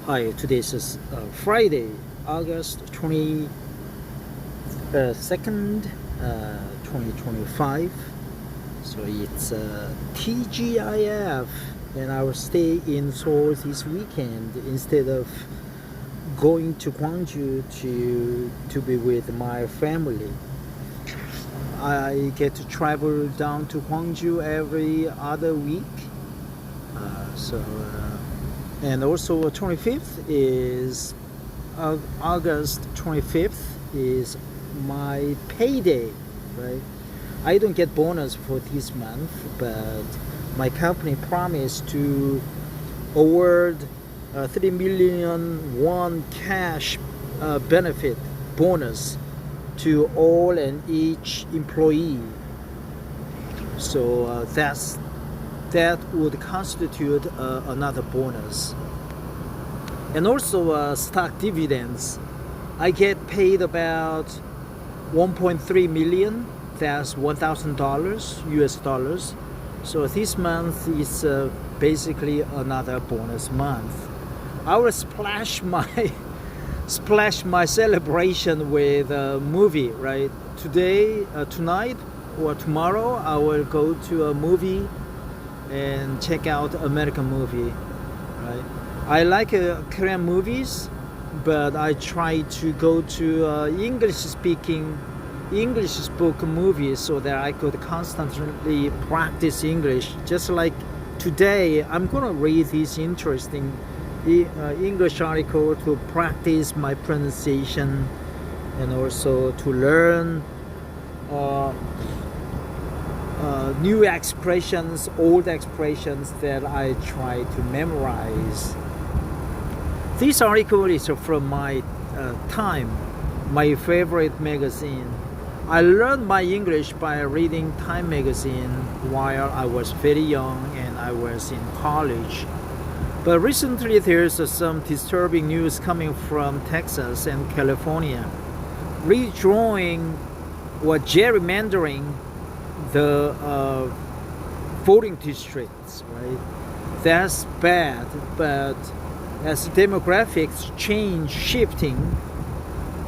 Hi, today is Friday, August 22nd, 2025. So it's TGIF, and I will stay in Seoul this weekend instead of going to Gwangju to be with my family. I get to travel down to Gwangju every other week. And also 25th is August 25th is my payday, right? I don't get bonus for this month, but my company promised to award 3 million won cash benefit bonus to all and each employee. So that would constitute another bonus. And also stock dividends. I get paid about 1.3 million. That's $1,000 US dollars. So this month is basically another bonus month. I will splash my celebration with a movie, right? Tonight or tomorrow, I will go to a movie and check out American movie, right? I like Korean movies, but I try to go to English spoken movies so that I could constantly practice English. Just like today, I'm gonna read this interesting English article to practice my pronunciation and also to learn new expressions, old expressions that I try to memorize. This article is from my Time, my favorite magazine. I learned my English by reading Time magazine while I was very young and I was in college. But recently there's some disturbing news coming from Texas and California. Redrawing or gerrymandering the voting districts, right? That's bad, but as demographics shifting,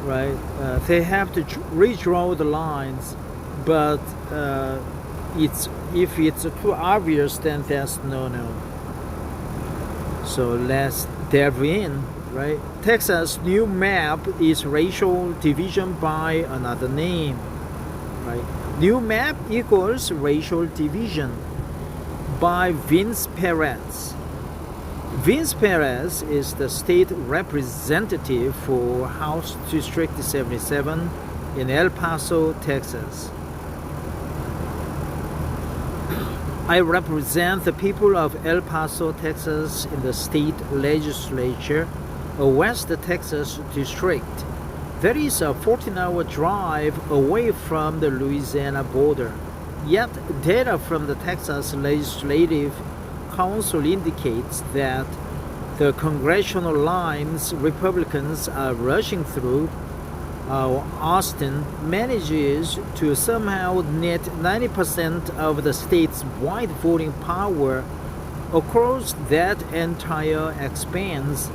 right? They have to redraw the lines, but if it's too obvious, then that's no. So let's delve in, right? Texas' new map is racial division by another name, right? New map equals racial division by Vince Perez. Vince Perez is the state representative for House District 77 in El Paso, Texas. I represent the people of El Paso, Texas in the state legislature, a West Texas district. That is a 14-hour drive away from the Louisiana border. Yet, data from the Texas Legislative Council indicates that the congressional lines Republicans are rushing through, Austin manages to somehow net 90% of the state's wide voting power across that entire expanse,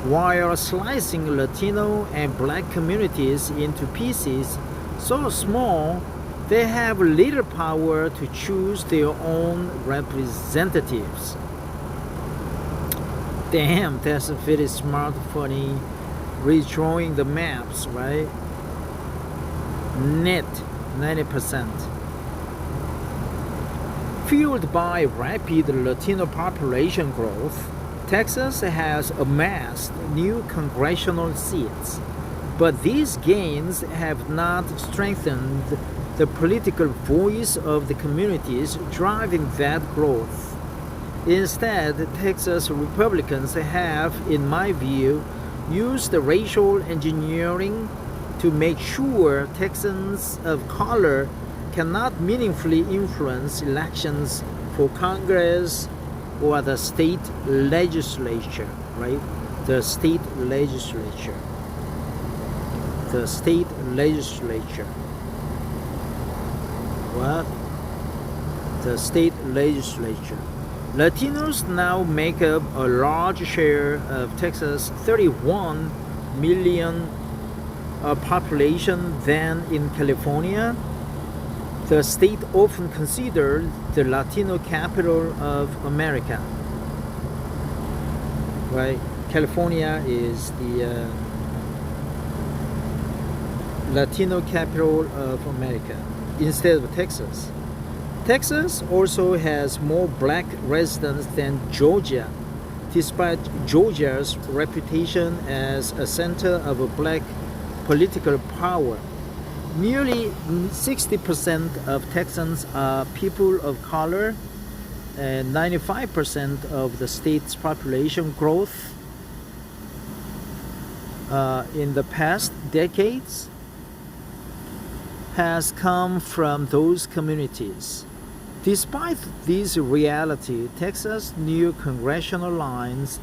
while slicing Latino and Black communities into pieces so small they have little power to choose their own representatives. Damn, that's a very smart, funny redrawing the maps, right? Net 90%. Fueled by rapid Latino population growth, Texas has amassed new congressional seats, but these gains have not strengthened the political voice of the communities driving that growth. Instead, Texas Republicans have, in my view, used racial engineering to make sure Texans of color cannot meaningfully influence elections for Congress or the state legislature, right? The state legislature. What? The state legislature. Latinos now make up a large share of Texas' 31 million population than in California. The state often considered the Latino capital of America. Right? California is the Latino capital of America instead of Texas. Texas also has more black residents than Georgia, despite Georgia's reputation as a center of a black political power. Nearly 60% of Texans are people of color, and 95% of the state's population growth in the past decades has come from those communities. Despite this reality, Texas' new congressional lines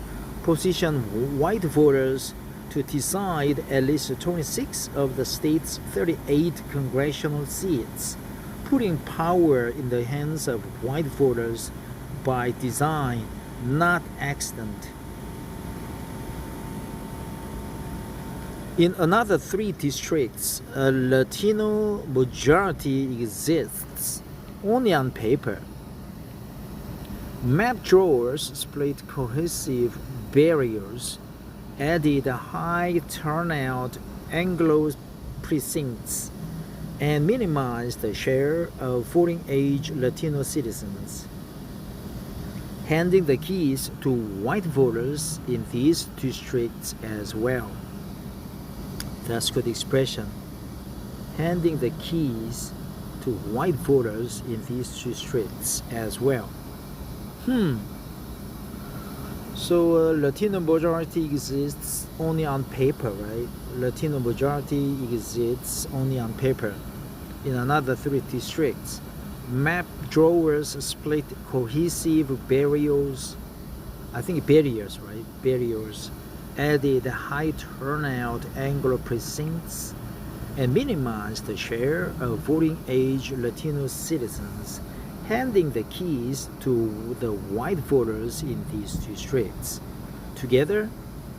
position white voters to decide at least 26 of the state's 38 congressional seats, putting power in the hands of white voters by design, not accident. In another 3 districts, a Latino majority exists, only on paper. Map drawers split cohesive barriers, added high turnout Anglo precincts, and minimized the share of voting-age Latino citizens, handing the keys to white voters in these districts as well. That's good expression. Handing the keys to white voters in these districts as well. So Latino majority exists only on paper, right? Latino majority exists only on paper. In another 3 districts, map drawers split cohesive barriers. I think barriers, right? Barriers added high turnout Anglo precincts and minimized the share of voting-age Latino citizens, handing the keys to the white voters in these districts. Together,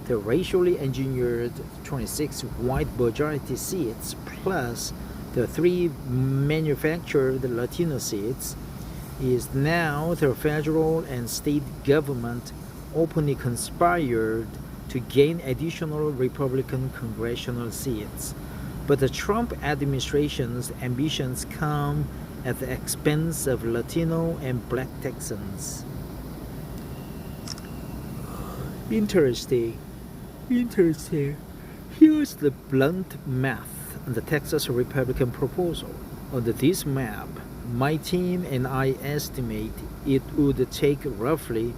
the racially engineered 26 white majority seats plus the 3 manufactured Latino seats is now the federal and state government openly conspired to gain additional Republican congressional seats. But the Trump administration's ambitions come at the expense of Latino and black Texans. Interesting. Here's the blunt math on the Texas Republican proposal. On this map, my team and I estimate it would take roughly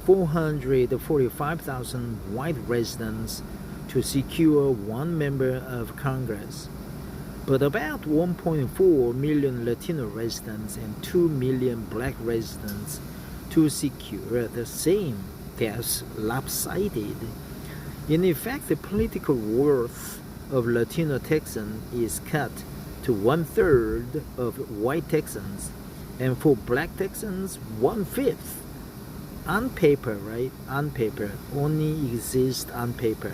445,000 white residents to secure 1 member of Congress, but about 1.4 million Latino residents and 2 million black residents to secure the same. That's lopsided. In effect, the political worth of Latino Texans is cut to 1/3 of white Texans, and for black Texans, 1/5. On paper, right? On paper, only exists on paper.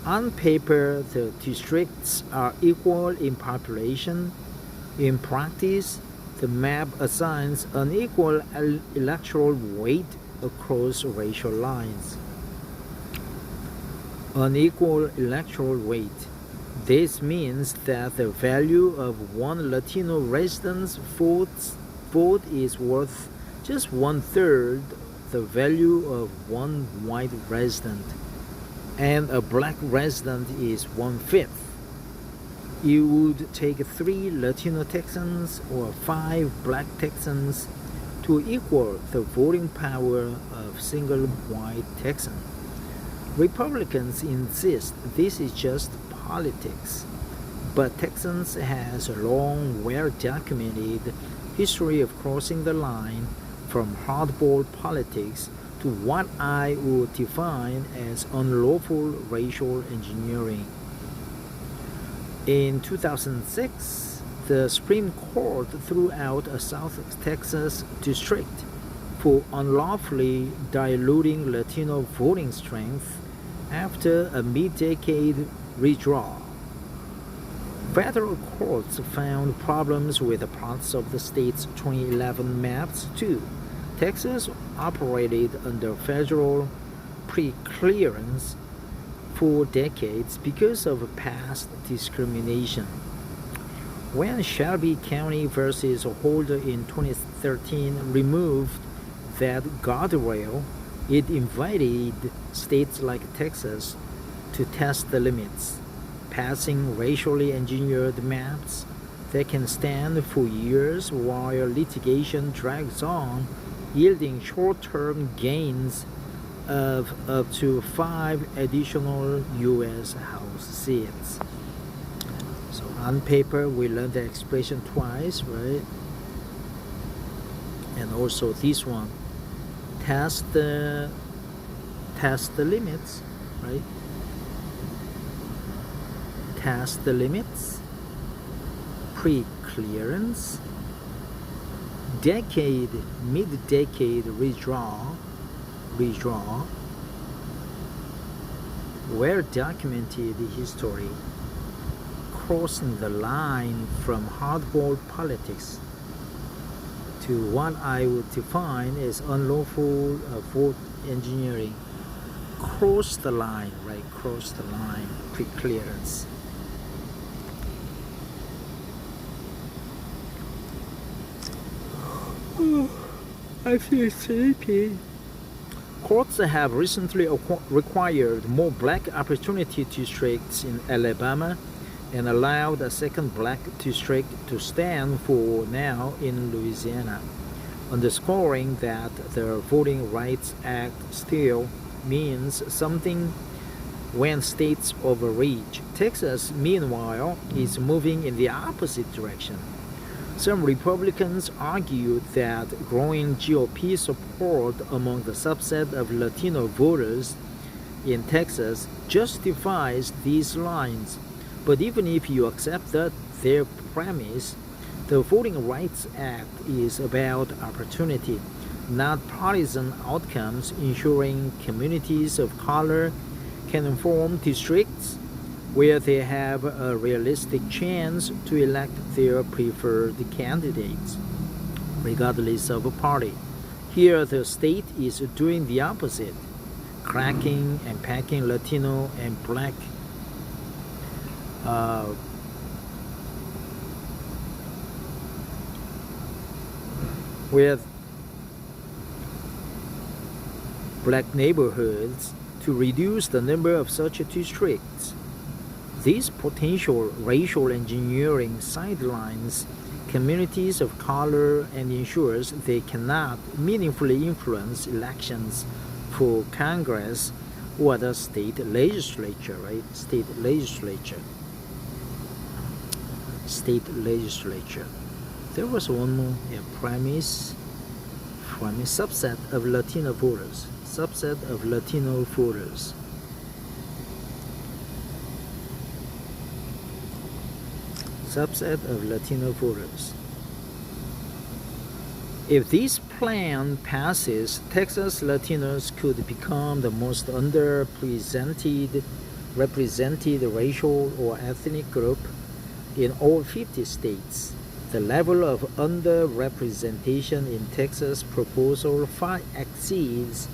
On paper, the districts are equal in population. In practice, the map assigns unequal electoral weight across racial lines. Unequal electoral weight. This means that the value of one Latino resident's vote is worth just 1/3 the value of one white resident, and a black resident is 1/5. It would take 3 Latino Texans or 5 black Texans to equal the voting power of single white Texan. Republicans insist this is just politics, but Texans has a long, well-documented history of crossing the line from hardball politics to what I would define as unlawful racial engineering. In 2006, the Supreme Court threw out a South Texas district for unlawfully diluting Latino voting strength after a mid-decade redraw. Federal courts found problems with parts of the state's 2011 maps too. Texas operated under federal pre-clearance for decades because of past discrimination. When Shelby County versus Holder in 2013 removed that guardrail, it invited states like Texas to test the limits, passing racially engineered maps that can stand for years while litigation drags on, yielding short-term gains of up to 5 additional U.S. House seats. So on paper, we learned the expression twice, right? And also this one, test the limits, right? Test the limits, pre-clearance, mid-decade redraw, well-documented history, crossing the line from hardball politics to what I would define as unlawful vote engineering. Cross the line, right? Cross the line, pre-clearance. I feel sleepy. Courts have recently required more black opportunity districts in Alabama and allowed a second black district to stand for now in Louisiana, underscoring that the Voting Rights Act still means something when states overreach. Texas, meanwhile, is moving in the opposite direction. Some Republicans argued that growing GOP support among the subset of Latino voters in Texas justifies these lines. But even if you accept their premise, the Voting Rights Act is about opportunity, not partisan outcomes, ensuring communities of color can form districts where they have a realistic chance to elect their preferred candidates, regardless of a party. Here, the state is doing the opposite, cracking and packing Latino and black with black neighborhoods to reduce the number of such districts. These potential racial engineering sidelines communities of color and ensures they cannot meaningfully influence elections for Congress or the state legislature, right? State legislature. There was one more premise subset of Latino voters. If this plan passes, Texas Latinos could become the most underrepresented racial or ethnic group in all 50 states. The level of underrepresentation in Texas proposal far exceeds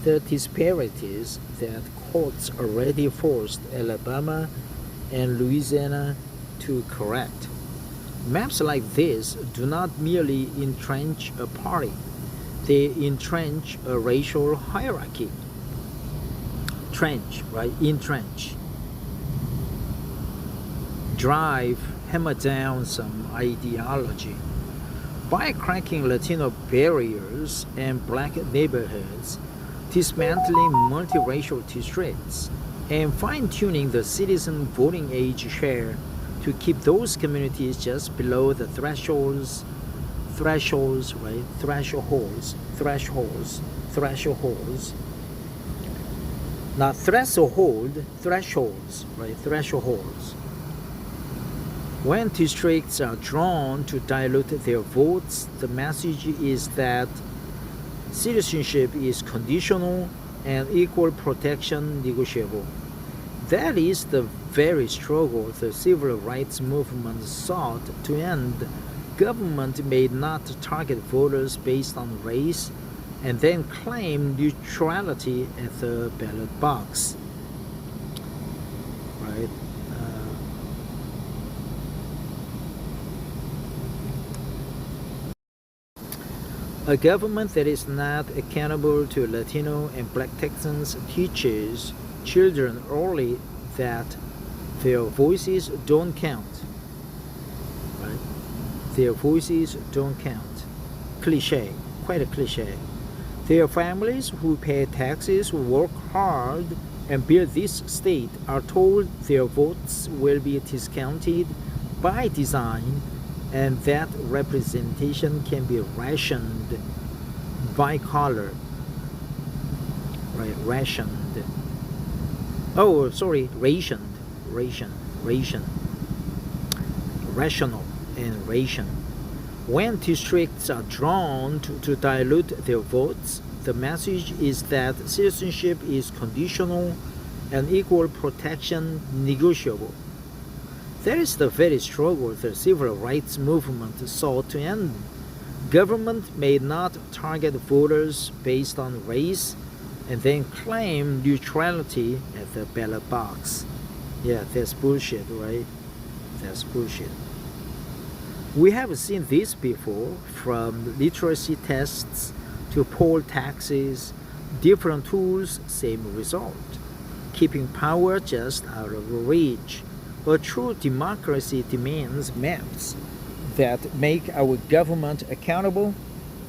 the disparities that courts already forced Alabama and Louisiana to correct. Maps like this do not merely entrench a party, they entrench a racial hierarchy. Entrench. Hammer down some ideology. By cracking Latino barriers and black neighborhoods, dismantling multiracial districts, and fine-tuning the citizen voting age share to keep those communities just below the thresholds. Not thresholds. When districts are drawn to dilute their votes, the message is that citizenship is conditional and equal protection negotiable. That is the very struggle the civil rights movement sought to end. Government may not target voters based on race and then claim neutrality at the ballot box. Right? A government that is not accountable to Latino and Black Texans teaches children early that their voices don't count. Right? Their voices don't count. Cliche, quite a cliche. Their families who pay taxes, work hard, and build this state are told their votes will be discounted by design and that representation can be rationed by color. Right, rationed. Oh, sorry, rationed. Rational and ration. When districts are drawn to dilute their votes, the message is that citizenship is conditional and equal protection negotiable. That is the very struggle the civil rights movement sought to end. Government may not target voters based on race and then claim neutrality at the ballot box. Yeah, that's bullshit, right? That's bullshit. We have seen this before, from literacy tests to poll taxes, different tools, same result. Keeping power just out of reach. A true democracy demands maps that make our government accountable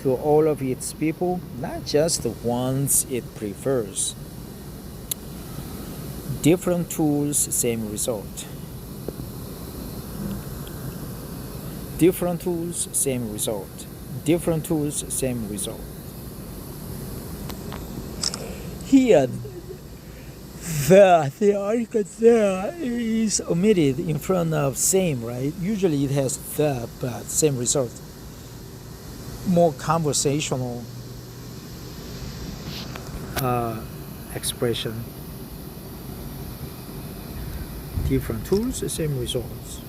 to all of its people, not just the ones it prefers. Different tools, same result. Different tools, same result. Different tools, same result. Here, the article there is omitted in front of same, right? Usually it has the, but same result. More conversational expression. Different tools, same results.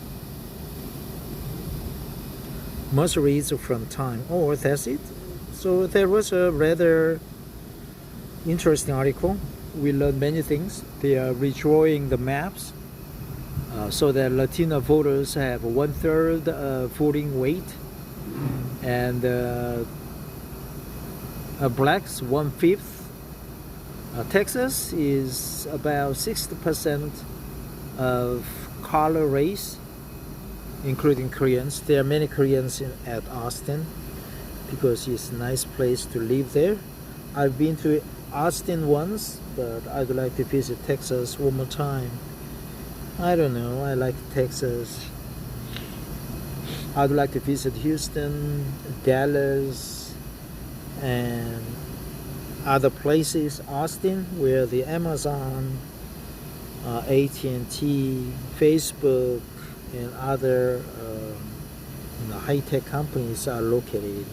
Must read from time. Oh, that's it. So there was a rather interesting article. We learned many things. They are redrawing the maps so that Latino voters have 1/3 voting weight, and blacks 1/5. Texas is about 60% of color race, including Koreans. There are many Koreans at Austin because it's a nice place to live there. I've been to Austin once, but I'd like to visit Texas one more time. I don't know, I like Texas. I'd like to visit Houston, Dallas, and other places. Austin, where the Amazon, AT&T, Facebook, and other high-tech companies are located.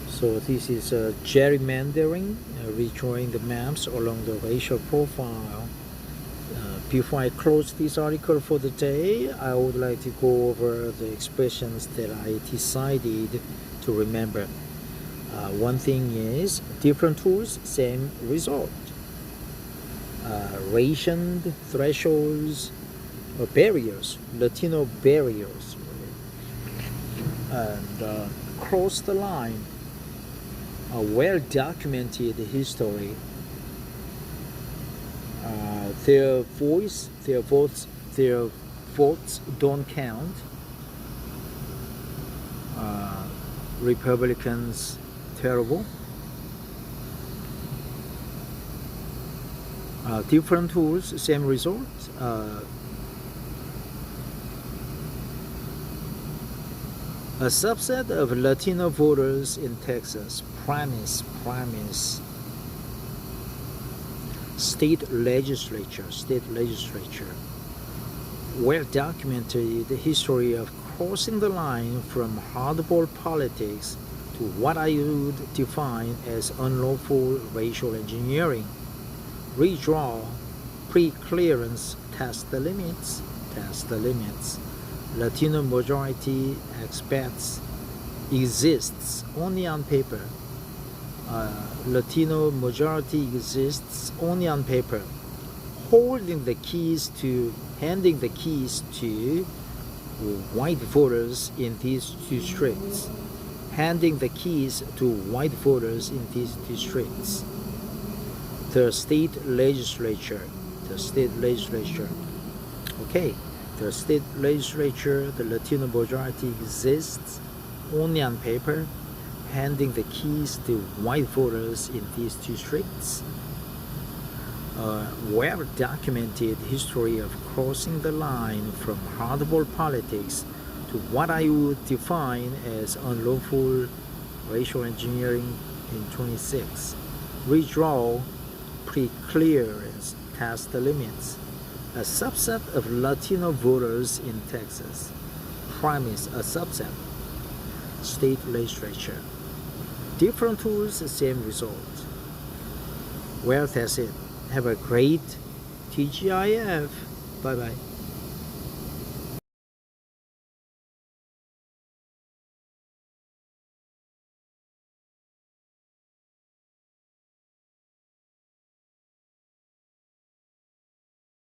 So this is gerimandering, redrawing the maps along the racial profile. Before I close this article for the day, I would like to go over the expressions that I decided to remember. One thing is different tools, same result. Rationed, thresholds, barriers, Latino barriers, and cross the line. A well-documented history. Their votes don't count. Republicans, terrible. Different tools, same result. A subset of Latino voters in Texas promise state legislature, well-documented the history of crossing the line from hardball politics to what I would define as unlawful racial engineering. Redraw pre-clearance test the limits. Latino majority expats exists only on paper. Latino majority exists only on paper. Handing the keys to white voters in these two districts. Handing the keys to white voters in these districts. The state legislature. Okay, the state legislature, the Latino majority exists only on paper. Handing the keys to white voters in these districts. Well-documented history of crossing the line from hardball politics to what I would define as unlawful racial engineering in 26. Redraw pre-clearance test the limits. A subset of Latino voters in Texas. Premise a subset. State legislature. Different tools, same result. Well, that's it. Have a great TGIF. Bye-bye.